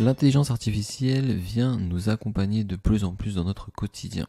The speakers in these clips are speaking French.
L'intelligence artificielle vient nous accompagner de plus en plus dans notre quotidien.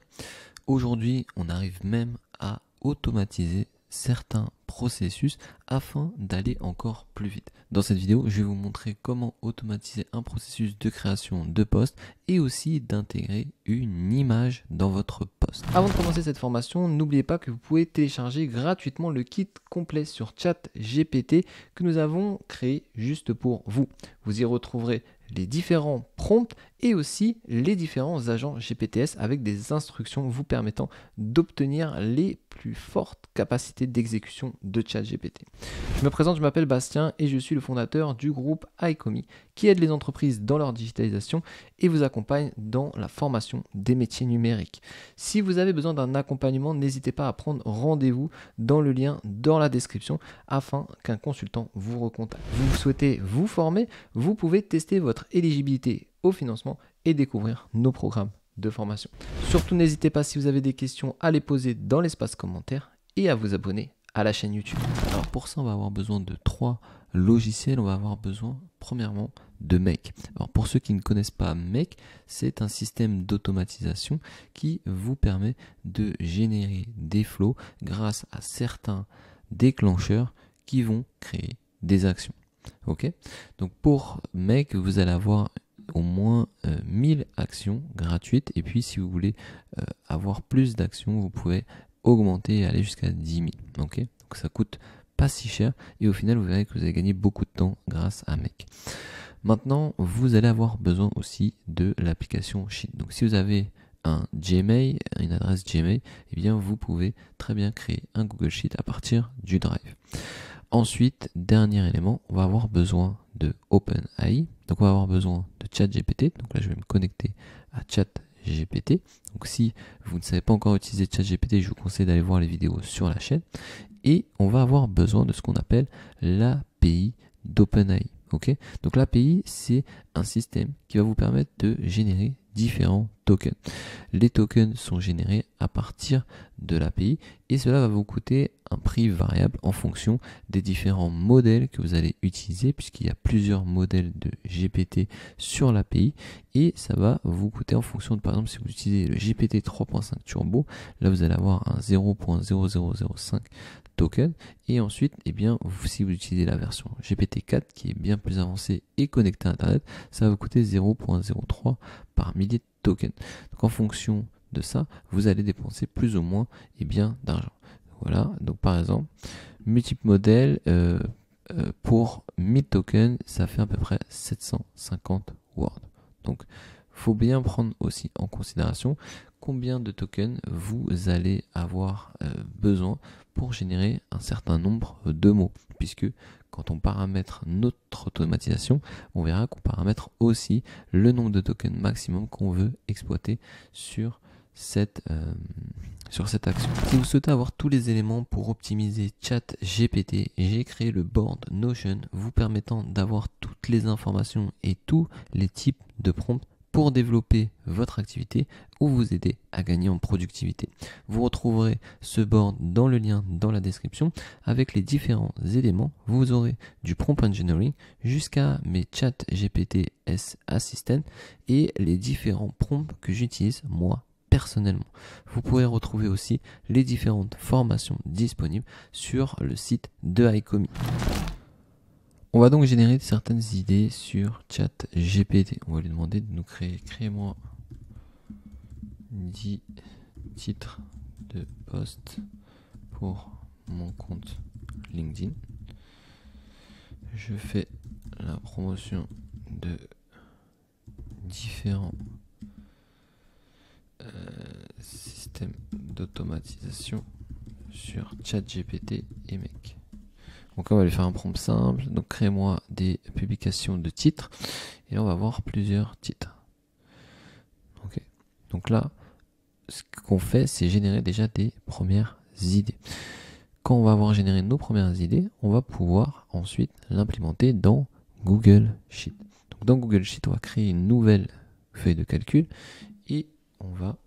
Aujourd'hui, on arrive même à automatiser certains processus afin d'aller encore plus vite. Dans cette vidéo, je vais vous montrer comment automatiser un processus de création de post et aussi d'intégrer une image dans votre post. Avant de commencer cette formation, n'oubliez pas que vous pouvez télécharger gratuitement le kit complet sur ChatGPT que nous avons créé juste pour vous. Vous y retrouverez les différents prompts et aussi les différents agents GPTs avec des instructions vous permettant d'obtenir les plus fortes capacités d'exécution de ChatGPT. Je me présente, je m'appelle Bastien et je suis le fondateur du groupe iComi qui aide les entreprises dans leur digitalisation et vous accompagne dans la formation des métiers numériques. Si vous avez besoin d'un accompagnement, n'hésitez pas à prendre rendez-vous dans le lien dans la description afin qu'un consultant vous recontacte. Vous souhaitez vous former, vous pouvez tester votre éligibilité au financement et découvrir nos programmes de formation. Surtout, n'hésitez pas si vous avez des questions à les poser dans l'espace commentaire et à vous abonner à la chaîne YouTube. Alors pour ça, on va avoir besoin de 3 logiciels. On va avoir besoin premièrement de Make. Alors pour ceux qui ne connaissent pas Make, c'est un système d'automatisation qui vous permet de générer des flows grâce à certains déclencheurs qui vont créer des actions. Ok, donc pour Make, vous allez avoir au moins 1000 actions gratuites, et puis si vous voulez avoir plus d'actions, vous pouvez augmenter et aller jusqu'à 10 000. Ok, donc ça coûte pas si cher et au final vous verrez que vous allez gagner beaucoup de temps grâce à Make. Maintenant, vous allez avoir besoin aussi de l'application Sheet. Donc si vous avez un Gmail, une adresse Gmail, eh bien vous pouvez très bien créer un Google Sheet à partir du Drive. Ensuite, dernier élément, on va avoir besoin de OpenAI. Donc on va avoir besoin de ChatGPT. Donc là, je vais me connecter à ChatGPT. Donc si vous ne savez pas encore utiliser ChatGPT, je vous conseille d'aller voir les vidéos sur la chaîne. Et on va avoir besoin de ce qu'on appelle l'API d'OpenAI. Okay, donc l'API, c'est un système qui va vous permettre de générer différents tokens. Les tokens sont générés à partir de l'API et cela va vous coûter un prix variable en fonction des différents modèles que vous allez utiliser, puisqu'il y a plusieurs modèles de GPT sur l'API, et ça va vous coûter en fonction de, par exemple, si vous utilisez le GPT 3.5 Turbo, là vous allez avoir un 0.0005 token, et ensuite, eh bien, si vous utilisez la version GPT-4 qui est bien plus avancée et connectée à Internet, ça va vous coûter 0.03 par millier de tokens. Donc en fonction de ça, vous allez dépenser plus ou moins d'argent. Voilà, donc par exemple, multiple modèles pour 1000 tokens, ça fait à peu près 750 words. Donc, faut bien prendre aussi en considération combien de tokens vous allez avoir besoin pour générer un certain nombre de mots, puisque quand on paramètre notre automatisation, on verra qu'on paramètre aussi le nombre de tokens maximum qu'on veut exploiter sur cette action. Si vous souhaitez avoir tous les éléments pour optimiser ChatGPT, j'ai créé le board Notion vous permettant d'avoir toutes les informations et tous les types de prompts pour développer votre activité ou vous aider à gagner en productivité. Vous retrouverez ce board dans le lien dans la description avec les différents éléments. Vous aurez du prompt engineering jusqu'à mes ChatGPT Assistant et les différents prompts que j'utilise moi personnellement. Vous pourrez retrouver aussi les différentes formations disponibles sur le site de iComi. On va donc générer certaines idées sur ChatGPT. On va lui demander de nous créez-moi 10 titres de post pour mon compte LinkedIn. Je fais la promotion de différents système d'automatisation sur ChatGPT et Make. Donc on va lui faire un prompt simple. Donc crée-moi des publications de titres et là on va voir plusieurs titres. Ok. Donc là, ce qu'on fait, c'est générer déjà des premières idées. Quand on va avoir généré nos premières idées, on va pouvoir ensuite l'implémenter dans Google Sheet. Donc dans Google Sheet, on va créer une nouvelle feuille de calcul et on va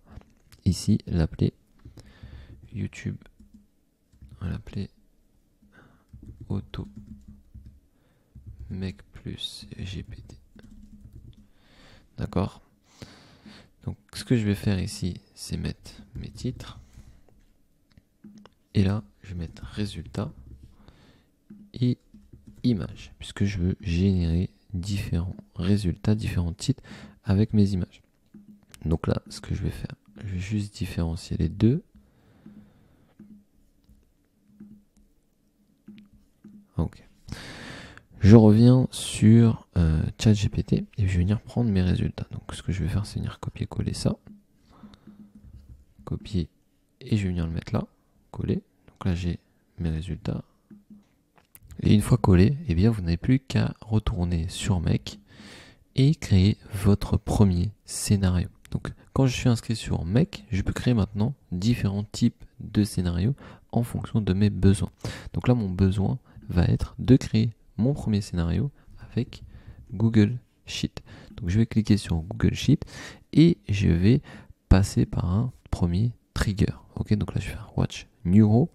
ici l'appeler YouTube. On va l'appeler Auto Make plus GPT. D'accord? Donc ce que je vais faire ici, c'est mettre mes titres. Et là, je vais mettre résultat et image, puisque je veux générer différents résultats, différents titres avec mes images. Donc là, ce que je vais faire, je vais juste différencier les deux. Ok. Je reviens sur ChatGPT et je vais venir prendre mes résultats. Donc ce que je vais faire, c'est venir copier-coller ça. Copier et je vais venir le mettre là. Coller. Donc là, j'ai mes résultats. Et une fois collé, eh bien, vous n'avez plus qu'à retourner sur Make et créer votre premier scénario. Donc quand je suis inscrit sur Make, je peux créer maintenant différents types de scénarios en fonction de mes besoins. Donc là, mon besoin va être de créer mon premier scénario avec Google Sheet. Donc je vais cliquer sur Google Sheet et je vais passer par un premier trigger. Ok, donc là je vais faire Watch New Row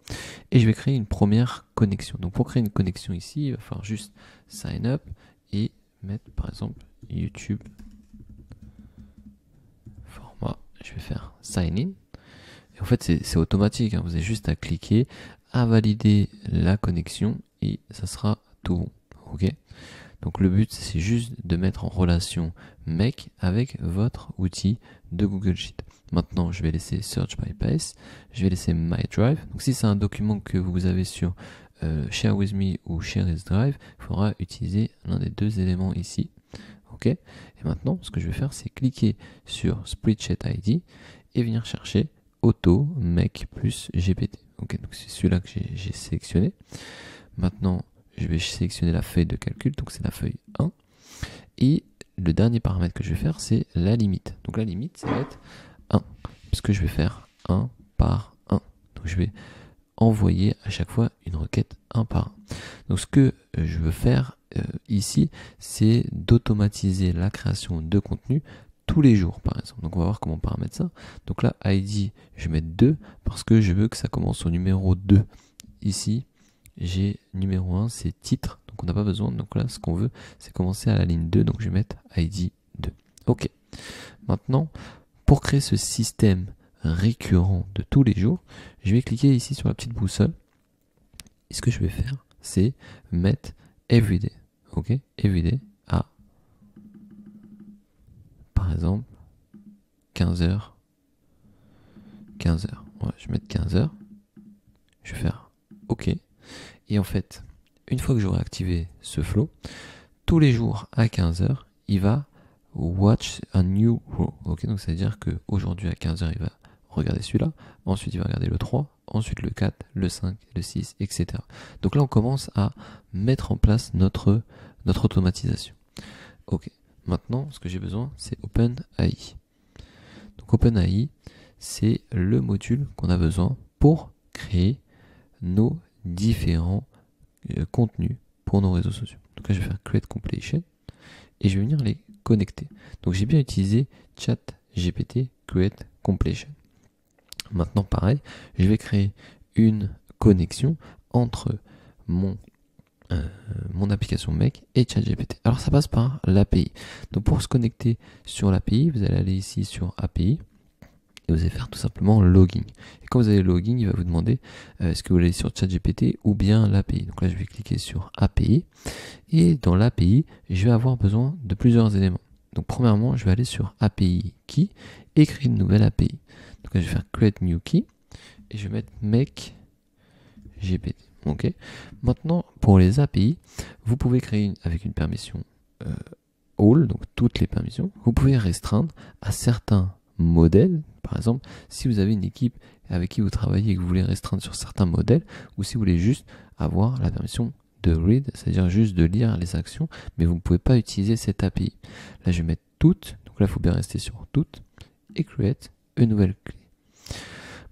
et je vais créer une première connexion. Donc pour créer une connexion ici, il va falloir juste sign up et mettre par exemple YouTube format. Je vais faire sign in. Et en fait c'est automatique, hein. Vous avez juste à cliquer, à valider la connexion et ça sera tout bon. Ok. Donc le but c'est juste de mettre en relation Make avec votre outil de Google Sheet. Maintenant je vais laisser Search by Place, je vais laisser My Drive. Donc si c'est un document que vous avez sur Share with Me ou Share as Drive, il faudra utiliser l'un des deux éléments ici. Ok. Et maintenant ce que je vais faire c'est cliquer sur Spreadsheet ID et venir chercher Auto Make plus GPT. Ok, donc c'est celui-là que j'ai sélectionné. Maintenant je vais sélectionner la feuille de calcul, donc c'est la feuille 1. Et le dernier paramètre que je vais faire, c'est la limite. Donc la limite, ça va être 1, puisque je vais faire 1 par 1. Donc je vais envoyer à chaque fois une requête 1 par 1. Donc ce que je veux faire ici, c'est d'automatiser la création de contenu tous les jours, par exemple. Donc on va voir comment paramétrer ça. Donc là, ID, je vais mettre 2, parce que je veux que ça commence au numéro 2. Ici, j'ai numéro 1, c'est titre, donc on n'a pas besoin. Donc là, ce qu'on veut, c'est commencer à la ligne 2, donc je vais mettre ID 2. Ok. Maintenant, pour créer ce système récurrent de tous les jours, je vais cliquer ici sur la petite boussole. Et ce que je vais faire, c'est mettre everyday. Ok, everyday à, par exemple, 15h. 15h. Ouais, je vais mettre 15h. Je vais faire OK. Et en fait, une fois que j'aurai activé ce flow, tous les jours à 15h, il va watch a new row. Ok, donc ça veut dire qu'aujourd'hui à 15h, il va regarder celui-là, ensuite il va regarder le 3, ensuite le 4, le 5, le 6, etc. Donc là, on commence à mettre en place notre automatisation. Ok, maintenant, ce que j'ai besoin, c'est OpenAI. Donc OpenAI, c'est le module qu'on a besoin pour créer nos différents contenus pour nos réseaux sociaux. Donc là, je vais faire Create Compilation et je vais venir les connecter. Donc j'ai bien utilisé ChatGPT Create Compilation. Maintenant, pareil, je vais créer une connexion entre mon application Make et ChatGPT. Alors ça passe par l'API. Donc pour se connecter sur l'API, vous allez aller ici sur API. Et vous allez faire tout simplement login. Et quand vous allez login, il va vous demander est-ce que vous voulez aller sur ChatGPT ou bien l'API. Donc là, je vais cliquer sur API. Et dans l'API, je vais avoir besoin de plusieurs éléments. Donc premièrement, je vais aller sur API Key et créer une nouvelle API. Donc là, je vais faire Create New Key et je vais mettre Make GPT. Ok. Maintenant, pour les API, vous pouvez créer avec une permission all, donc toutes les permissions. Vous pouvez restreindre à certains modèles. Par exemple, si vous avez une équipe avec qui vous travaillez et que vous voulez restreindre sur certains modèles, ou si vous voulez juste avoir la permission de read, c'est-à-dire juste de lire les actions, mais vous ne pouvez pas utiliser cette API. Là, je vais mettre toutes, donc là, il faut bien rester sur toutes, et create une nouvelle clé.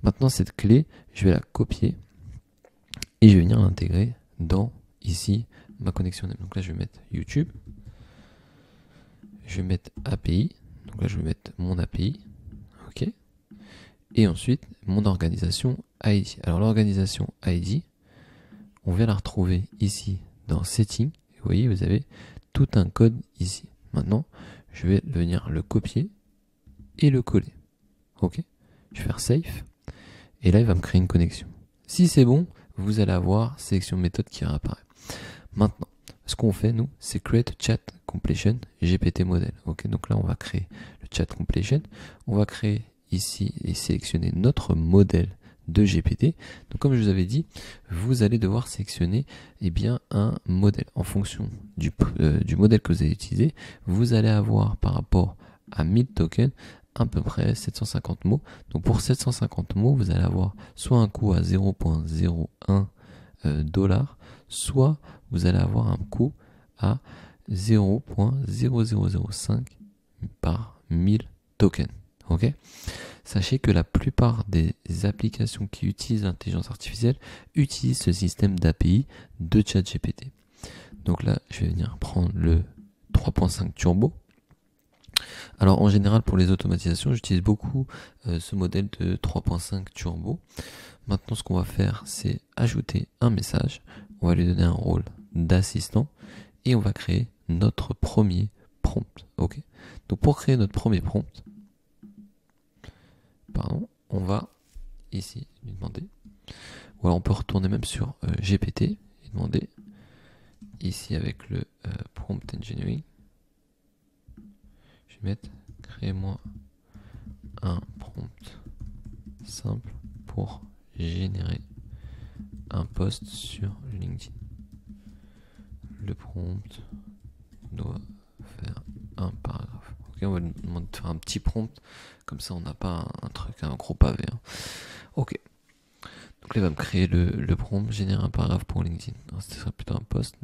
Maintenant, cette clé, je vais la copier, et je vais venir l'intégrer dans, ici, ma connexion. Donc là, je vais mettre YouTube, je vais mettre API, donc là, je vais mettre mon API, ok. Et ensuite, mon organisation ID. Alors l'organisation ID, on vient la retrouver ici dans Settings. Vous voyez, vous avez tout un code ici. Maintenant, je vais venir le copier et le coller. Ok, je vais faire Save. Et là, il va me créer une connexion. Si c'est bon, vous allez avoir sélection méthode qui réapparaît. Maintenant, ce qu'on fait, nous, c'est Create Chat Completion GPT Model. Ok, donc là, on va créer le Chat Completion. On va créer ici et sélectionner notre modèle de GPT. Donc, comme je vous avais dit, vous allez devoir sélectionner un modèle. En fonction du modèle que vous allez utiliser, vous allez avoir par rapport à 1000 tokens à peu près 750 mots. Donc pour 750 mots, vous allez avoir soit un coût à 0.01 $, soit vous allez avoir un coût à 0.0005 par 1000 tokens. Ok ? Sachez que la plupart des applications qui utilisent l'intelligence artificielle utilisent ce système d'API de ChatGPT. Donc là, je vais venir prendre le 3.5 Turbo. Alors en général pour les automatisations j'utilise beaucoup ce modèle de 3.5 Turbo. Maintenant ce qu'on va faire c'est ajouter un message, on va lui donner un rôle d'assistant et on va créer notre premier prompt. Ok. Donc pour créer notre premier prompt, on va ici lui demander, ou alors on peut retourner même sur GPT et demander ici avec le prompt engineering. Je vais mettre créez-moi un prompt simple pour générer un post sur LinkedIn. Le prompt doit faire un paragraphe. Ok, on va lui demander de faire un petit prompt, comme ça on n'a pas un gros pavé. Hein. Ok. Donc là il va me créer le prompt, générer un paragraphe pour LinkedIn. Alors, ce serait plutôt un post.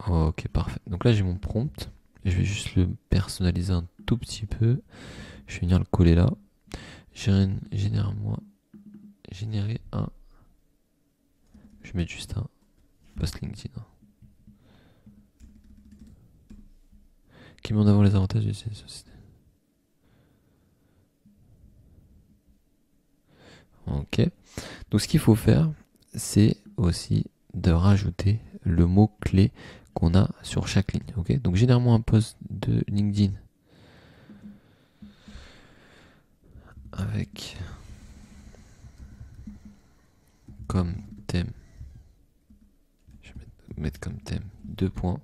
Ok, parfait. Donc là j'ai mon prompt. Je vais juste le personnaliser un tout petit peu. Je vais venir le coller là. Générer un. Je vais mettre juste un post LinkedIn. Qui met en avant les avantages de ces sociétés. Ok. Donc ce qu'il faut faire, c'est aussi de rajouter le mot-clé qu'on a sur chaque ligne. Ok. Donc généralement un post de LinkedIn avec comme thème. Je vais mettre comme thème 2 points.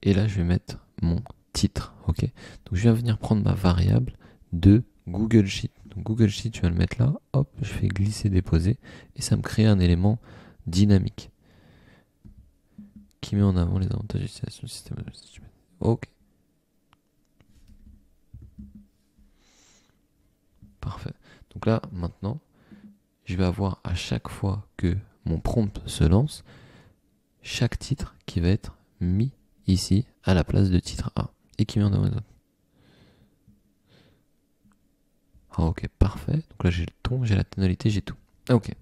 Et là je vais mettre mon titre. Ok. Donc je viens venir prendre ma variable de Google Sheet. Donc Google Sheet, je vais le mettre là. Hop, je fais glisser, déposer. Et ça me crée un élément dynamique qui met en avant les avantages d'utilisation du système. Ok. Parfait. Donc là, maintenant, je vais avoir à chaque fois que mon prompt se lance, chaque titre qui va être mis ici à la place de titre A et qui met en avant les autres. Ah, ok, parfait. Donc là, j'ai le ton, j'ai la tonalité, j'ai tout. Ok.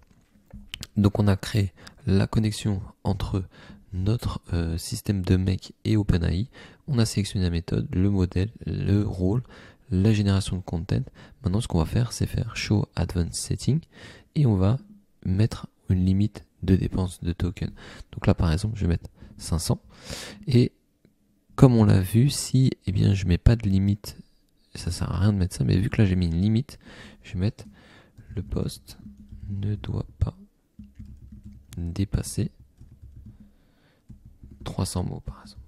Donc on a créé la connexion entre notre système de make et OpenAI. On a sélectionné la méthode, le modèle, le rôle, la génération de content. Maintenant ce qu'on va faire, c'est faire show advanced setting et on va mettre une limite de dépenses de token. Donc là par exemple je vais mettre 500 et comme on l'a vu, si je mets pas de limite, ça sert à rien de mettre ça, mais vu que là j'ai mis une limite, je vais mettre le post ne doit pas dépasser 300 mots par exemple.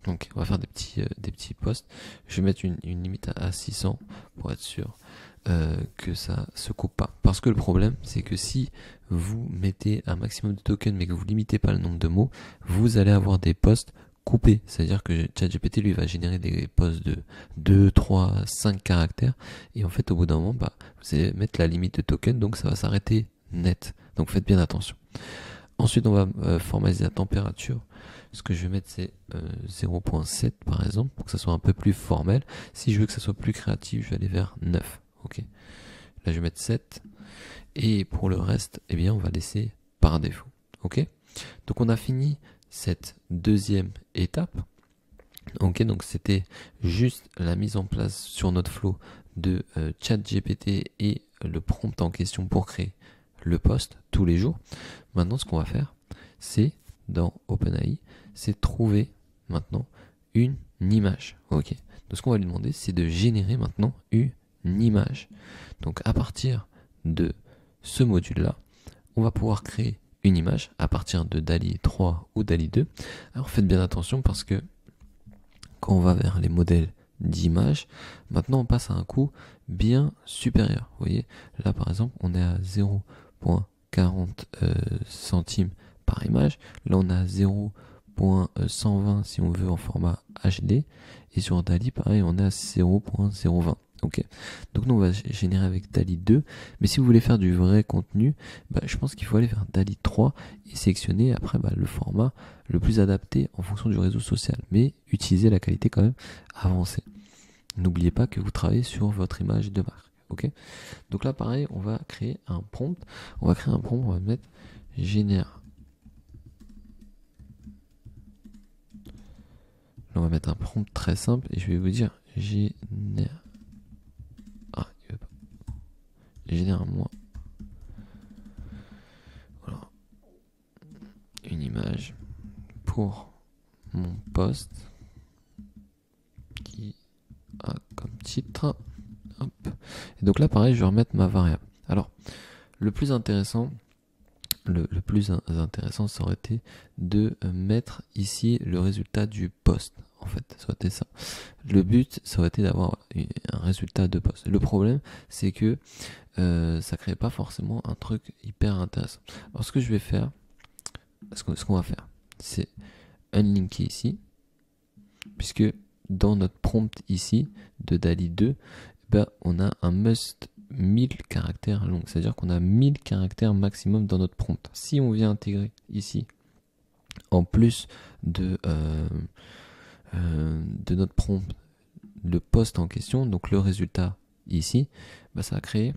Donc on va faire des petits posts. Je vais mettre une limite à 600 pour être sûr que ça se coupe pas. Parce que le problème c'est que si vous mettez un maximum de tokens mais que vous limitez pas le nombre de mots, vous allez avoir des posts coupés. C'est-à-dire que ChatGPT lui va générer des posts de 2, 3, 5 caractères et en fait au bout d'un moment vous allez mettre la limite de tokens donc ça va s'arrêter net. Donc faites bien attention. Ensuite on va formaliser la température. Ce que je vais mettre c'est 0.7 par exemple pour que ça soit un peu plus formel. Si je veux que ça soit plus créatif, je vais aller vers 9. Ok. Là je vais mettre 7 et pour le reste, on va laisser par défaut. Ok. Donc on a fini cette deuxième étape. Ok, donc c'était juste la mise en place sur notre flow de ChatGPT et le prompt en question pour créer le post tous les jours. Maintenant ce qu'on va faire, c'est, dans OpenAI, c'est trouver maintenant une image. Ok. Donc ce qu'on va lui demander, c'est de générer maintenant une image. Donc à partir de ce module-là, on va pouvoir créer une image à partir de DALL-E 3 ou DALL-E 2. Alors faites bien attention parce que quand on va vers les modèles d'image, maintenant on passe à un coût bien supérieur. Vous voyez, là par exemple, on est à 0,40 centimes par image. Là on est à 0,120 si on veut en format HD. Et sur DALL-E, pareil, on est à 0,020. Ok. Donc nous on va générer avec DALL-E 2. Mais si vous voulez faire du vrai contenu, je pense qu'il faut aller vers DALL-E 3 et sélectionner après le format le plus adapté en fonction du réseau social. Mais utilisez la qualité quand même avancée. N'oubliez pas que vous travaillez sur votre image de marque. Ok. Donc là pareil, on va créer un prompt. On va créer un prompt, on va mettre génère. Là, on va mettre un prompt très simple et je vais vous dire génère. Ah, il veut pas. Génère-moi. Voilà. Une image pour mon post qui a comme titre. Hop. Et donc là, pareil, je vais remettre ma variable. Alors, le plus intéressant, ça aurait été de mettre ici le résultat du post. En fait, ça aurait été ça. Le but, ça aurait été d'avoir un résultat de post. Le problème, c'est que ça crée pas forcément un truc hyper intéressant. Alors, ce que je vais faire, ce qu'on va faire, c'est unlinker ici, puisque dans notre prompt ici de DALL-E 2, on a un must 1000 caractères long, c'est-à-dire qu'on a 1000 caractères maximum dans notre prompt. Si on vient intégrer ici, en plus de notre prompt, le post en question, donc le résultat ici, ça va créer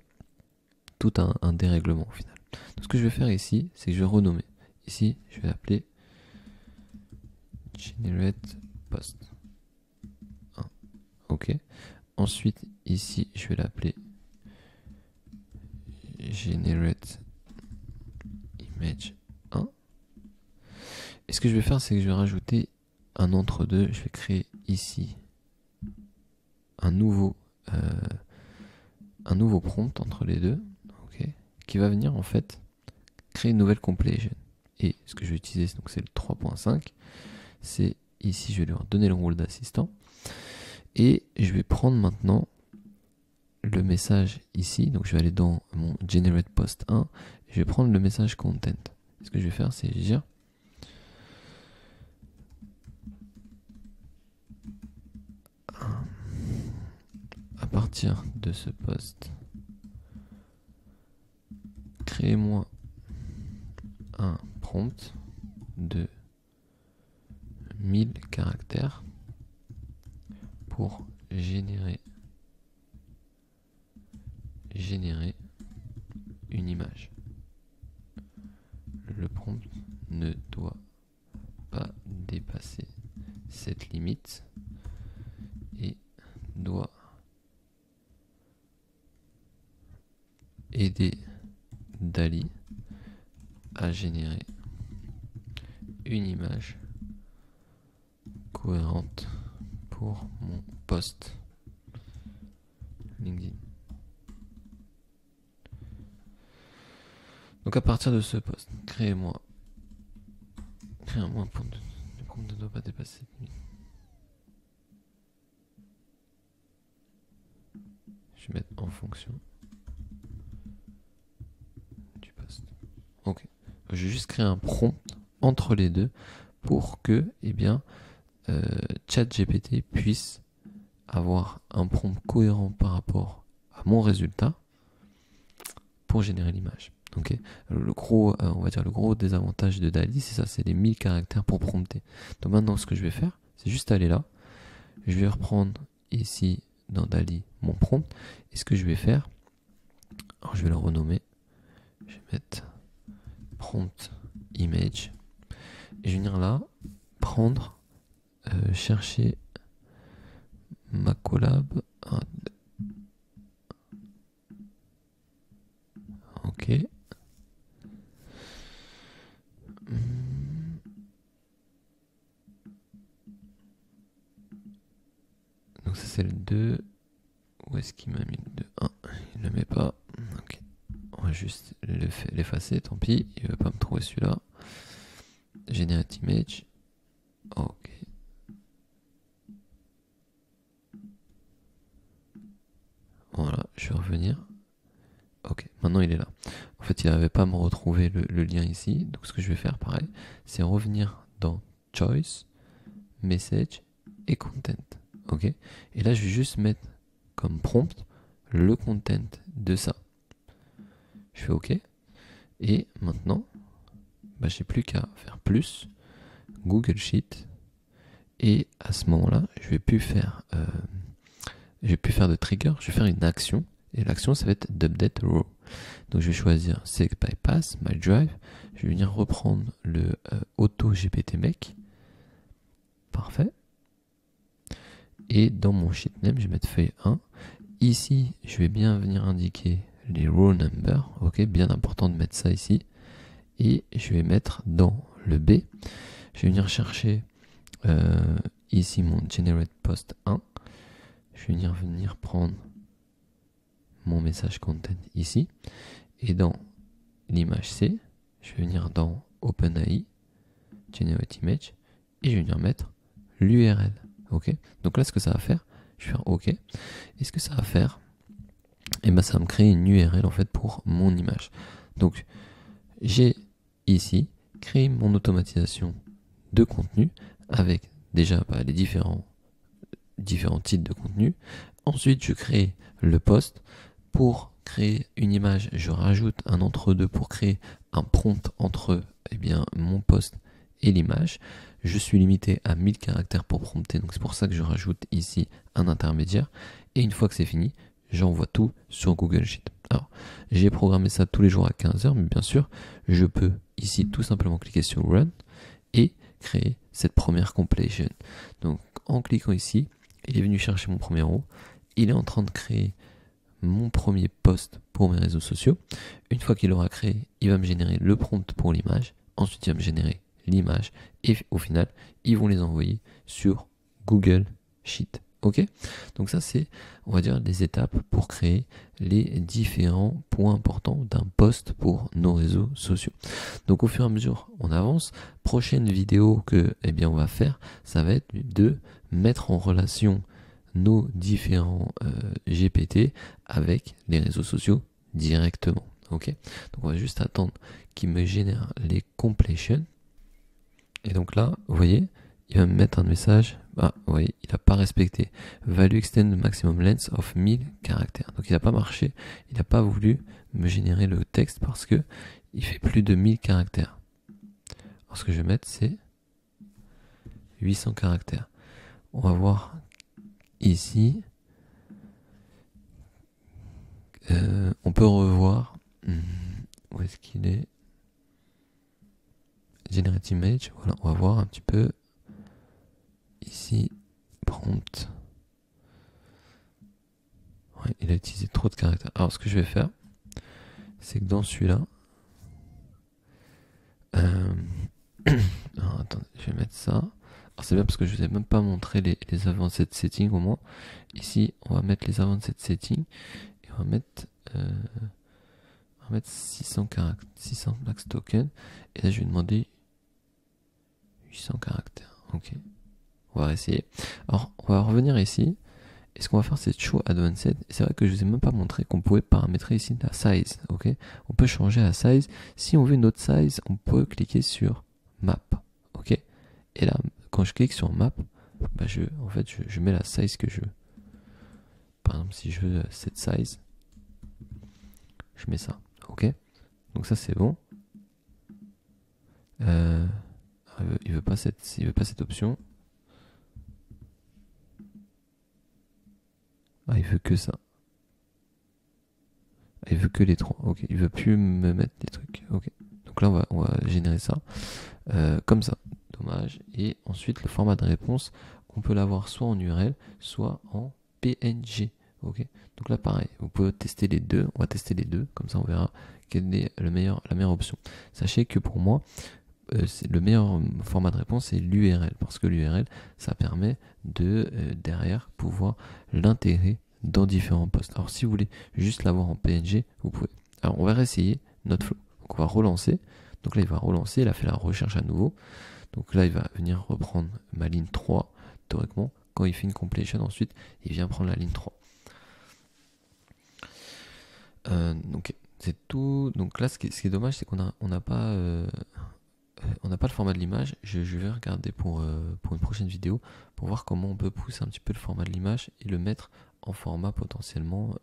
tout un dérèglement au final. Donc ce que je vais faire ici, c'est que je vais renommer. Ici, je vais l'appeler generate post 1. Ok. Ensuite, ici, je vais l'appeler generate image 1. Et ce que je vais faire, c'est que je vais rajouter un entre-deux. Je vais créer ici un nouveau prompt entre les deux, okay, qui va venir en fait créer une nouvelle compilation. Et ce que je vais utiliser, donc c'est le 3.5. C'est ici, je vais lui donner le rôle d'assistant. Et je vais prendre maintenant le message ici. Donc je vais aller dans mon generate post 1. Je vais prendre le message content. Ce que je vais faire, c'est dire à partir de ce post, créez-moi un prompt de 1000 caractères pour générer une image. Le prompt ne doit pas dépasser cette limite et doit aider DALL-E à générer une image cohérente pour mon post LinkedIn. Donc à partir de ce post, créez-moi un prompt. Le prompt ne doit pas dépasser cette limite. Je vais mettre en fonction du post. Ok. Je vais juste créer un prompt entre les deux pour que, ChatGPT puisse avoir un prompt cohérent par rapport à mon résultat pour générer l'image. Okay. Le gros désavantage de DALL-E, c'est ça, c'est les 1000 caractères pour prompter. Donc maintenant, ce que je vais faire, c'est juste aller là. Je vais reprendre ici dans DALL-E mon prompt. Et ce que je vais faire, alors je vais le renommer. Je vais mettre prompt image. Et je vais venir là, prendre, chercher ma collab. Ok. Donc ça c'est le 2. Où est-ce qu'il m'a mis le 2? Ah, il ne le met pas. Ok. On va juste l'effacer, tant pis. Il veut pas me trouver celui-là. Generate image. Ok. Voilà, je vais revenir. Ok, maintenant il est là. En fait, il n'arrivait pas à me retrouver le lien ici. Donc ce que je vais faire, pareil, c'est revenir dans Choice, Message et Content. Ok. Et là, je vais juste mettre comme prompt le content de ça. Je fais OK. Et maintenant, bah, j'ai plus qu'à faire plus Google Sheet. Et à ce moment-là, je vais plus faire de trigger, je vais faire une action. Et l'action, ça va être d'update row. Donc je vais choisir Select Bypass, My Drive. Je vais venir reprendre le Auto GPT Make. Parfait. Et dans mon sheet name, je vais mettre feuille 1. Ici, je vais bien venir indiquer les row numbers. Ok, bien important de mettre ça ici. Et je vais mettre dans le B, je vais venir chercher ici mon Generate Post 1. Je vais venir prendre mon message content ici. Et dans l'image C, je vais venir dans OpenAI, Generate Image, et je vais venir mettre l'URL. Ok. Donc là, ce que ça va faire, je vais faire OK. Et ce que ça va faire, et ben ça va me créer une URL en fait pour mon image. Donc j'ai ici créé mon automatisation de contenu avec déjà les différents types de contenu. Ensuite, je crée le post. Pour créer une image, je rajoute un entre-deux pour créer un prompt entre mon post et l'image. Je suis limité à 1000 caractères pour prompter, donc c'est pour ça que je rajoute ici un intermédiaire. Et une fois que c'est fini, j'envoie tout sur Google Sheet. Alors, j'ai programmé ça tous les jours à 15h, mais bien sûr, je peux ici tout simplement cliquer sur Run et créer cette première compilation. Donc, en cliquant ici, il est venu chercher mon premier row. Il est en train de créer mon premier post pour mes réseaux sociaux. Une fois qu'il aura créé, il va me générer le prompt pour l'image. Ensuite, il va me générer l'image. Et au final, ils vont les envoyer sur Google Sheet. Ok? Donc ça, c'est, on va dire, les étapes pour créer les différents points importants d'un post pour nos réseaux sociaux. Donc au fur et à mesure, on avance. Prochaine vidéo que, on va faire, ça va être de mettre en relation nos différents GPT avec les réseaux sociaux directement. Ok, donc on va juste attendre qu'il me génère les completions. Et donc là, vous voyez, il va me mettre un message. Ah, vous voyez, il n'a pas respecté. Value extend the maximum length of 1000 caractères. Donc il n'a pas marché. Il n'a pas voulu me générer le texte parce que il fait plus de 1000 caractères. Alors ce que je vais mettre, c'est 800 caractères. On va voir ici, on peut revoir où est-ce qu'il est. Generate image, voilà, on va voir un petit peu ici, prompt. Ouais, il a utilisé trop de caractères. Alors ce que je vais faire, c'est que dans celui-là, alors, attendez, je vais mettre ça. Alors c'est bien parce que je vous ai même pas montré les avancées settings au moins. Ici, on va mettre les avancées settings et on va mettre 600 caractères, 600 max token. Et là, je vais demander 800 caractères. Ok. On va essayer. Alors, on va revenir ici. Et ce qu'on va faire, c'est Show Advanced. Et c'est vrai que je vous ai même pas montré qu'on pouvait paramétrer ici la size. Ok. On peut changer la size. Si on veut une autre size, on peut cliquer sur Map. Ok. Et là, quand je clique sur Map, bah je mets la size que je veux. Par exemple, si je veux cette size, je mets ça. Ok. Donc ça, c'est bon. Il veut pas cette option. Ah, il veut que ça. Ah, il veut que les trois. Ok. Il veut plus me mettre les trucs. Ok. Donc là, on va générer ça comme ça. Dommage. Et ensuite, le format de réponse, on peut l'avoir soit en URL, soit en PNG. Ok. Donc là, pareil. Vous pouvez tester les deux. On va tester les deux. Comme ça, on verra quelle est la meilleure option. Sachez que pour moi, le meilleur format de réponse, c'est l'URL, parce que l'URL, ça permet de derrière pouvoir l'intégrer dans différents posts. Alors si vous voulez juste l'avoir en PNG, vous pouvez. Alors on va réessayer notre flow. Donc on va relancer. Donc là il va relancer, il a fait la recherche à nouveau. Donc là il va venir reprendre ma ligne 3 théoriquement. Quand il fait une completion, ensuite il vient prendre la ligne 3. Donc c'est tout. Donc là ce qui est dommage, c'est qu'on n'a pas le format de l'image. Je vais regarder pour une prochaine vidéo pour voir comment on peut pousser un petit peu le format de l'image et le mettre en format potentiellement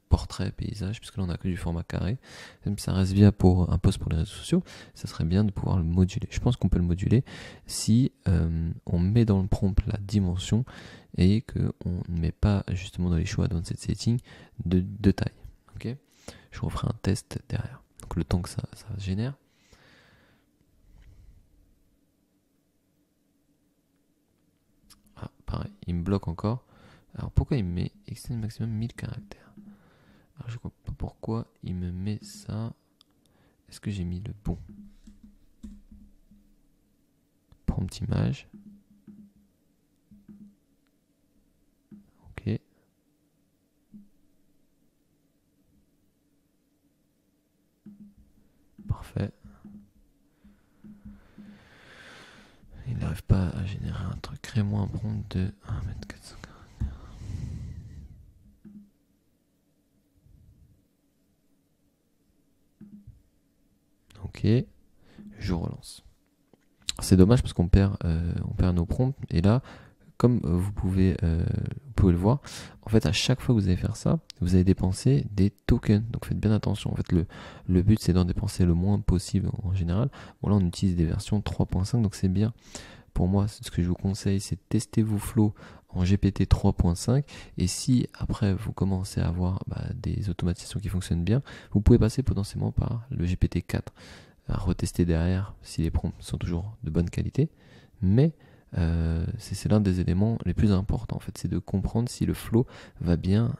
portrait, paysage, puisque là on n'a que du format carré. Même si ça reste bien pour un post pour les réseaux sociaux, ça serait bien de pouvoir le moduler. Je pense qu'on peut le moduler si on met dans le prompt la dimension et qu'on ne met pas justement dans les choix Advanced Setting de taille. Ok, je referai un test derrière. Donc le temps que ça génère. Ah, pareil, il me bloque encore. Alors pourquoi il me met extend maximum 1000 caractères? Alors je comprends pas pourquoi il me met ça. Est-ce que j'ai mis le bon prompt image? Ok. Parfait. Il n'arrive pas à générer un truc. Crée-moi un prompt de 1m400 caractères. Ok, je relance. C'est dommage parce qu'on perd nos prompts. Et là, comme vous pouvez le voir, en fait, à chaque fois que vous allez faire ça, vous allez dépenser des tokens. Donc faites bien attention. En fait, le but, c'est d'en dépenser le moins possible en général. Bon, là, on utilise des versions 3.5, donc c'est bien. Pour moi, ce que je vous conseille, c'est de tester vos flows en GPT 3.5. Et si après vous commencez à avoir des automatisations qui fonctionnent bien, vous pouvez passer potentiellement par le GPT 4. À retester derrière si les prompts sont toujours de bonne qualité. Mais c'est l'un des éléments les plus importants en fait, c'est de comprendre si le flow va bien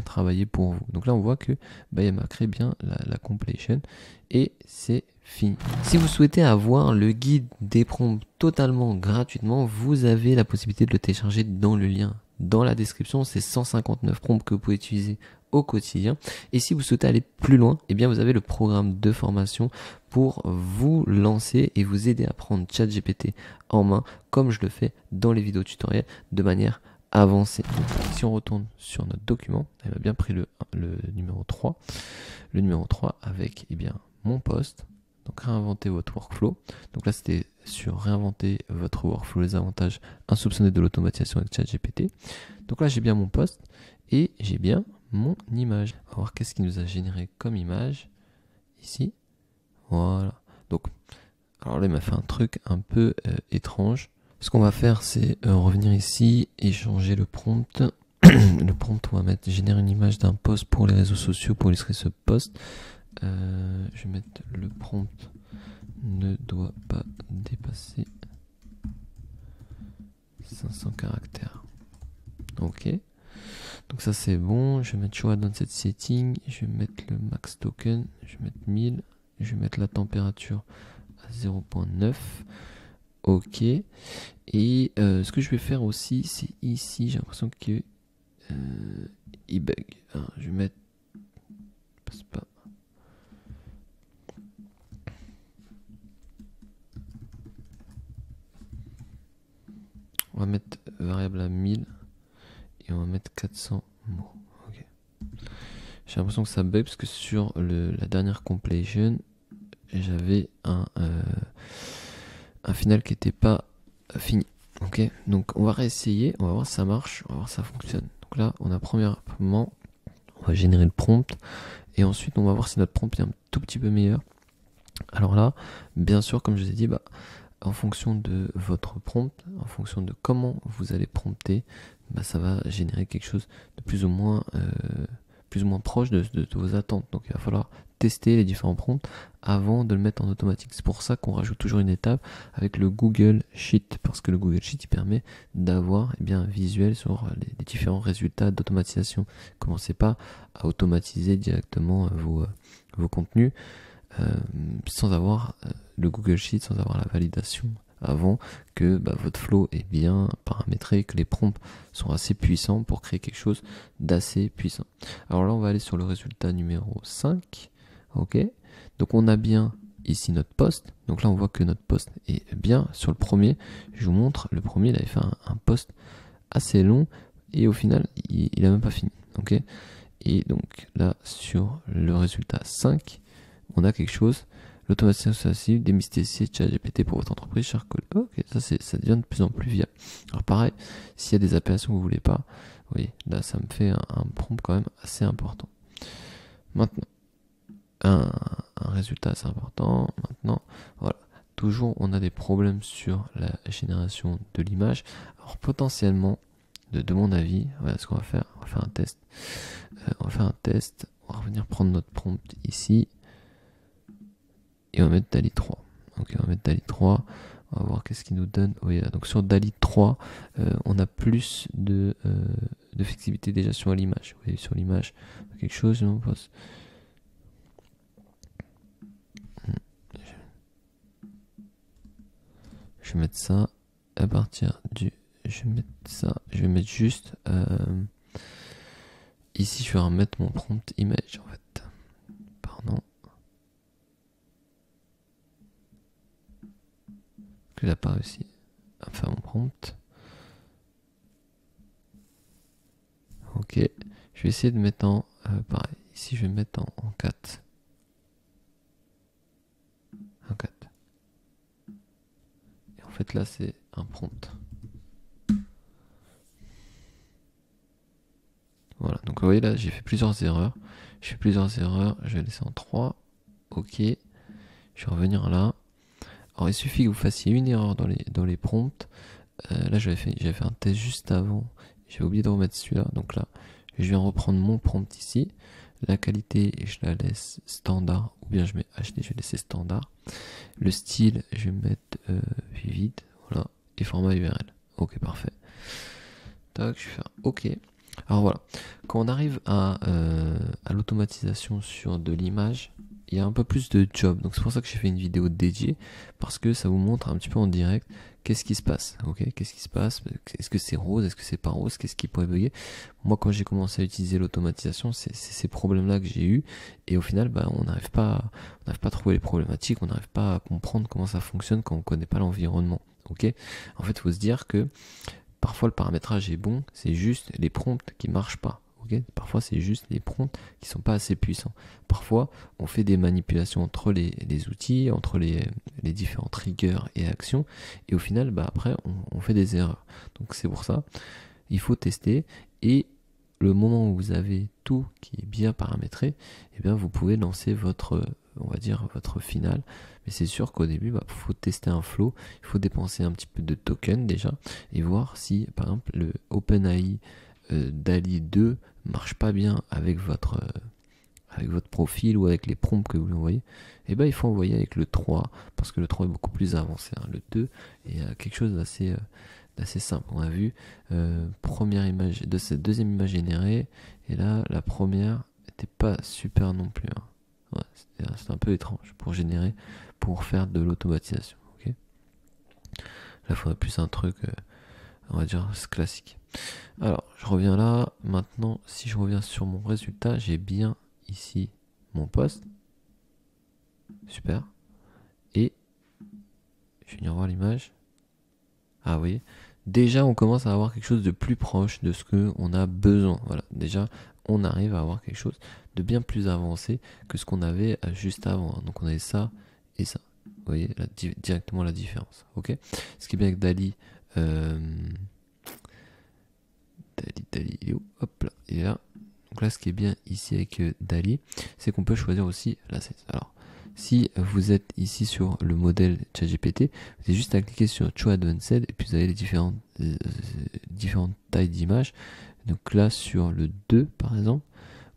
travailler pour vous. Donc là on voit que il m'a créé bien la completion et c'est fini. Si vous souhaitez avoir le guide des prompts totalement gratuitement, vous avez la possibilité de le télécharger dans le lien dans la description. C'est 159 prompts que vous pouvez utiliser au quotidien. Et si vous souhaitez aller plus loin, eh bien vous avez le programme de formation pour vous lancer et vous aider à prendre ChatGPT en main, comme je le fais dans les vidéos tutoriels, de manière avancée. Donc, si on retourne sur notre document, il m'a bien pris le numéro 3. Le numéro 3 avec mon post. Donc réinventer votre workflow. Donc là c'était sur réinventer votre workflow, les avantages insoupçonnés de l'automatisation avec ChatGPT. Donc là j'ai bien mon post et j'ai bien mon image. On va voir qu'est-ce qui nous a généré comme image ici. Voilà. Donc alors là il m'a fait un truc un peu étrange. Ce qu'on va faire c'est revenir ici et changer le prompt. Le prompt on va mettre générer une image d'un post pour les réseaux sociaux pour illustrer ce post. Je vais mettre le prompt ne doit pas dépasser 500 caractères. Ok. Donc ça c'est bon. Je vais mettre choix dans cette setting. Je vais mettre le max token. Je vais mettre 1000. Je vais mettre la température à 0.9. Ok. Et ce que je vais faire aussi, c'est ici. J'ai l'impression que il bug. Alors, je vais mettre. Passe pas. On va mettre variable à 1000 et on va mettre 400 mots. Okay. J'ai l'impression que ça bug parce que sur la dernière completion, j'avais un final qui n'était pas fini. Ok, donc on va réessayer, on va voir si ça marche, on va voir si ça fonctionne. Donc là, on a premièrement, on va générer le prompt et ensuite on va voir si notre prompt est un tout petit peu meilleur. Alors là, bien sûr, comme je vous ai dit, en fonction de votre prompt, en fonction de comment vous allez prompter, ça va générer quelque chose de plus ou moins proche de vos attentes. Donc il va falloir tester les différents prompts avant de le mettre en automatique. C'est pour ça qu'on rajoute toujours une étape avec le Google Sheet, parce que le Google Sheet il permet d'avoir un visuel sur les différents résultats d'automatisation. Commencez pas à automatiser directement vos contenus. sans avoir le Google Sheet, sans avoir la validation avant que votre flow est bien paramétré, que les prompts sont assez puissants pour créer quelque chose d'assez puissant. Alors là, on va aller sur le résultat numéro 5. Ok, donc on a bien ici notre post. Donc là, on voit que notre post est bien. Sur le premier, je vous montre, le premier, il avait fait un post assez long et au final, il a même pas fini. Ok, et donc là, sur le résultat 5, on a quelque chose. L'automatisation sensible, démystifier ChatGPT pour votre entreprise, cher collègue. Ok, ça devient de plus en plus viable. Alors pareil, s'il y a des appellations que vous voulez pas, vous voyez, là ça me fait un prompt quand même assez important. Maintenant, un résultat assez important. Maintenant, voilà. Toujours, on a des problèmes sur la génération de l'image. Alors potentiellement, de mon avis, voilà ce qu'on va faire. On va faire un test. On va revenir prendre notre prompt ici. Et on va mettre DALL-E 3. Donc on va mettre DALL-E 3. On va voir qu'est-ce qu'il nous donne. Oui, donc sur DALL-E 3, on a plus de flexibilité déjà sur l'image. Vous voyez sur l'image, quelque chose, on passe. Je vais mettre ça à partir du. Je vais mettre ça. Je vais mettre juste. Ici, je vais remettre mon prompt image en fait. Pardon. Il n'a pas réussi à faire mon prompt. Ok. Je vais essayer de mettre en. Pareil. Ici, je vais mettre en 4. En 4. Et en fait, là, c'est un prompt. Voilà. Donc, vous voyez, là, j'ai fait plusieurs erreurs. Je vais laisser en 3. Ok. Je vais revenir là. Alors, il suffit que vous fassiez une erreur dans les prompts. Là, j'avais fait un test juste avant. J'ai oublié de remettre celui-là. Donc là, je viens reprendre mon prompt ici. La qualité, je la laisse standard. Ou bien je mets HD, je vais laisser standard. Le style, je vais mettre vivid. Voilà. Et format URL. Ok, parfait. Tac, je vais faire OK. Alors voilà. Quand on arrive à l'automatisation sur de l'image, il y a un peu plus de job. Donc c'est pour ça que j'ai fait une vidéo dédiée. Parce que ça vous montre un petit peu en direct qu'est-ce qui se passe. Ok, qu'est-ce qui se passe? Est-ce que c'est rose? Est-ce que c'est pas rose? Qu'est-ce qui pourrait bugger? Moi, quand j'ai commencé à utiliser l'automatisation, c'est ces problèmes-là que j'ai eu. Et au final, on n'arrive pas à trouver les problématiques. On n'arrive pas à comprendre comment ça fonctionne quand on connaît pas l'environnement. Ok. En fait, il faut se dire que parfois le paramétrage est bon, c'est juste les prompts qui marchent pas. Okay, parfois c'est juste les prompts qui sont pas assez puissants. Parfois on fait des manipulations entre les outils, entre les différents triggers et actions, et au final après on fait des erreurs. Donc c'est pour ça, il faut tester, et le moment où vous avez tout qui est bien paramétré, eh bien vous pouvez lancer votre, on va dire, votre finale. Mais c'est sûr qu'au début, il faut tester un flow, il faut dépenser un petit peu de token déjà, et voir si par exemple le OpenAI DALL-E 2 marche pas bien avec votre profil ou avec les prompts que vous lui envoyez. Et il faut envoyer avec le 3, parce que le 3 est beaucoup plus avancé. Le 2 est quelque chose d'assez simple. On a vu première image de cette deuxième image générée, et là la première était pas super non plus. Ouais, c'est un peu étrange pour faire de l'automatisation. Okay, là il faudrait plus un truc on va dire classique. Alors je reviens là. Maintenant, si je reviens sur mon résultat, j'ai bien ici mon poste. Super. Et je vais venir voir l'image. Ah oui, déjà on commence à avoir quelque chose de plus proche de ce que on a besoin. Voilà, déjà on arrive à avoir quelque chose de bien plus avancé que ce qu'on avait juste avant. Donc on avait ça et ça. Vous voyez directement la différence. Ok. Ce qui est bien avec DALL-E, DALL-E, il est où? Hop là, il est là. Donc là, ce qui est bien ici avec DALL-E, c'est qu'on peut choisir aussi la size. Alors, si vous êtes ici sur le modèle ChatGPT, vous avez juste à cliquer sur Show Advanced et puis vous avez les différentes tailles d'images. Donc là, sur le 2, par exemple,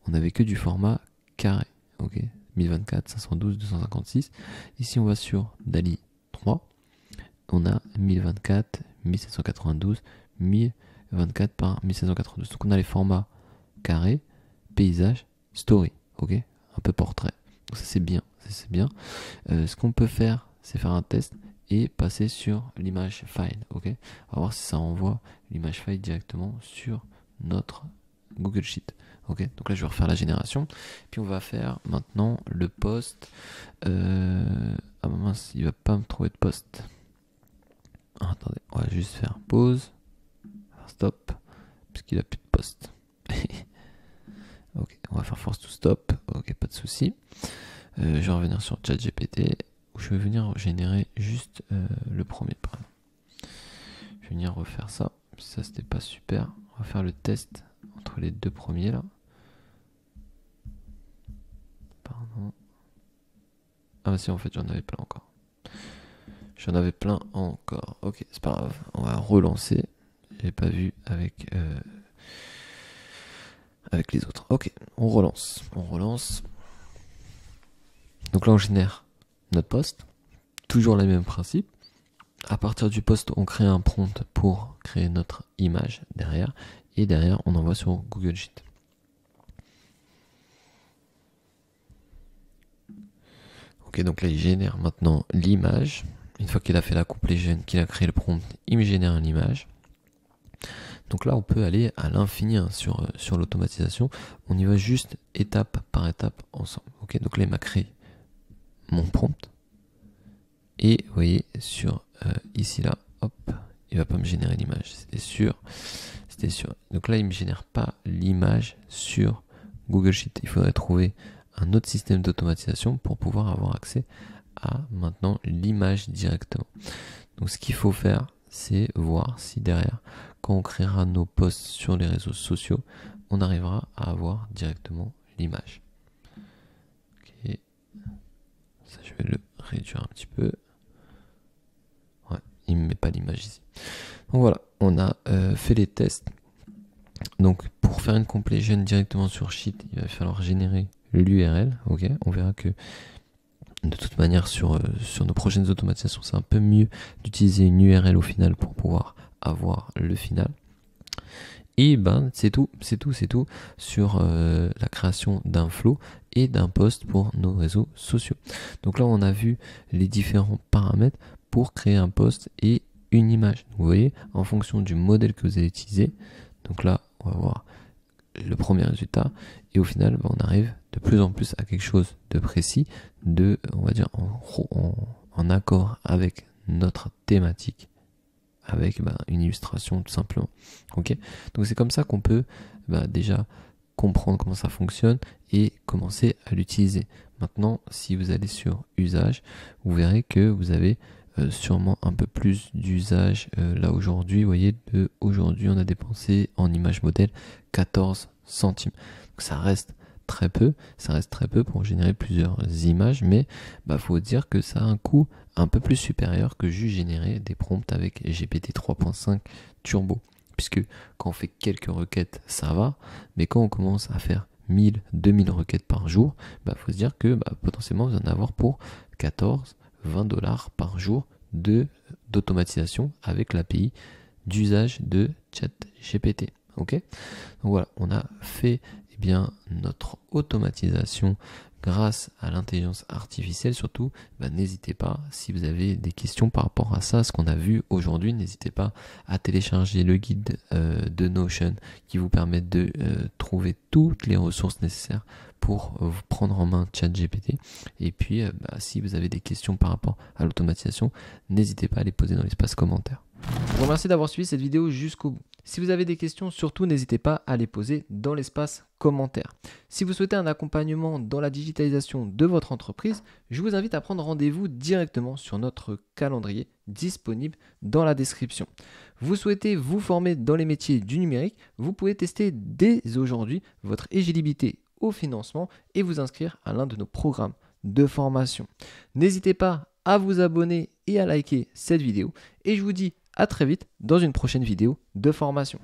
on n'avait que du format carré. Ok, 1024, 512, 256. Ici, on va sur DALL-E 3. On a 1024, 1792, 1024 par 1792. Donc on a les formats carré, paysage, story. Ok, un peu portrait. Ça c'est bien, c'est bien. Ce qu'on peut faire, c'est faire un test et passer sur l'image file, ok? On va voir si ça envoie l'image file directement sur notre Google Sheet. Ok, donc là je vais refaire la génération. Puis on va faire maintenant le post. Ah mince, il va pas me trouver de post. Ah, attendez, on va juste faire pause, stop, puisqu'il a plus de post. Ok, on va faire force to stop. Ok, pas de souci. Je vais revenir sur ChatGPT où je vais venir générer juste le premier. Pardon. Je vais venir refaire ça. Ça c'était pas super. On va faire le test entre les deux premiers là. Pardon. Ah bah si, en fait j'en avais plein encore. J'en avais plein encore. Ok, c'est pas grave. On va relancer. J'ai pas vu avec les autres. Ok, on relance. On relance. Donc là on génère notre post. Toujours le même principe. À partir du post, on crée un prompt pour créer notre image derrière. Et derrière, on envoie sur Google Sheet. Ok, donc là, il génère maintenant l'image. Une fois qu'il a fait la completion, qu'il a créé le prompt, il me génère l'image. Donc là, on peut aller à l'infini hein, sur l'automatisation. On y va juste étape par étape ensemble. Ok, donc là, il m'a créé mon prompt. Et vous voyez, sur ici, là, hop, il va pas me générer l'image. C'était sûr. Donc là, il me génère pas l'image sur Google Sheet. Il faudrait trouver un autre système d'automatisation pour pouvoir avoir accès à maintenant l'image directement. Donc ce qu'il faut faire, c'est voir si derrière, quand on créera nos posts sur les réseaux sociaux, on arrivera à avoir directement l'image. Ok. Ça, je vais le réduire un petit peu. Ouais, il ne met pas l'image ici. Donc voilà, on a fait les tests. Donc pour faire une completion directement sur Sheet, il va falloir générer l'URL. Ok, on verra que de toute manière sur nos prochaines automatisations, c'est un peu mieux d'utiliser une URL au final pour pouvoir avoir le final. Et ben c'est tout sur la création d'un flow et d'un post pour nos réseaux sociaux. Donc là on a vu les différents paramètres pour créer un post et une image. Vous voyez, en fonction du modèle que vous allez utiliser. Donc là on va voir le premier résultat et au final on arrive de plus en plus à quelque chose de précis, on va dire en accord avec notre thématique, avec une illustration tout simplement. Ok, donc c'est comme ça qu'on peut déjà comprendre comment ça fonctionne et commencer à l'utiliser. Maintenant, si vous allez sur usage, vous verrez que vous avez sûrement un peu plus d'usage là aujourd'hui. Vous voyez, aujourd'hui on a dépensé en image modèle 14 centimes. Donc ça reste très peu pour générer plusieurs images, mais faut dire que ça a un coût un peu plus supérieur que juste générer des prompts avec GPT 3.5 Turbo, puisque quand on fait quelques requêtes ça va, mais quand on commence à faire 1000, 2000 requêtes par jour, faut se dire que potentiellement vous en avoir pour 14, 20 $ par jour d'automatisation avec l'API d'usage de ChatGPT. Ok, donc voilà, on a fait notre automatisation grâce à l'intelligence artificielle. Surtout, n'hésitez pas, si vous avez des questions par rapport à ça, ce qu'on a vu aujourd'hui, n'hésitez pas à télécharger le guide de Notion qui vous permet de trouver toutes les ressources nécessaires pour vous prendre en main ChatGPT. Et puis, si vous avez des questions par rapport à l'automatisation, n'hésitez pas à les poser dans l'espace commentaire. Je vous remercie d'avoir suivi cette vidéo jusqu'au bout. Si vous avez des questions, surtout n'hésitez pas à les poser dans l'espace commentaire. Si vous souhaitez un accompagnement dans la digitalisation de votre entreprise, je vous invite à prendre rendez-vous directement sur notre calendrier disponible dans la description. Vous souhaitez vous former dans les métiers du numérique, vous pouvez tester dès aujourd'hui votre éligibilité au financement et vous inscrire à l'un de nos programmes de formation. N'hésitez pas à vous abonner et à liker cette vidéo et je vous dis à très vite dans une prochaine vidéo de formation.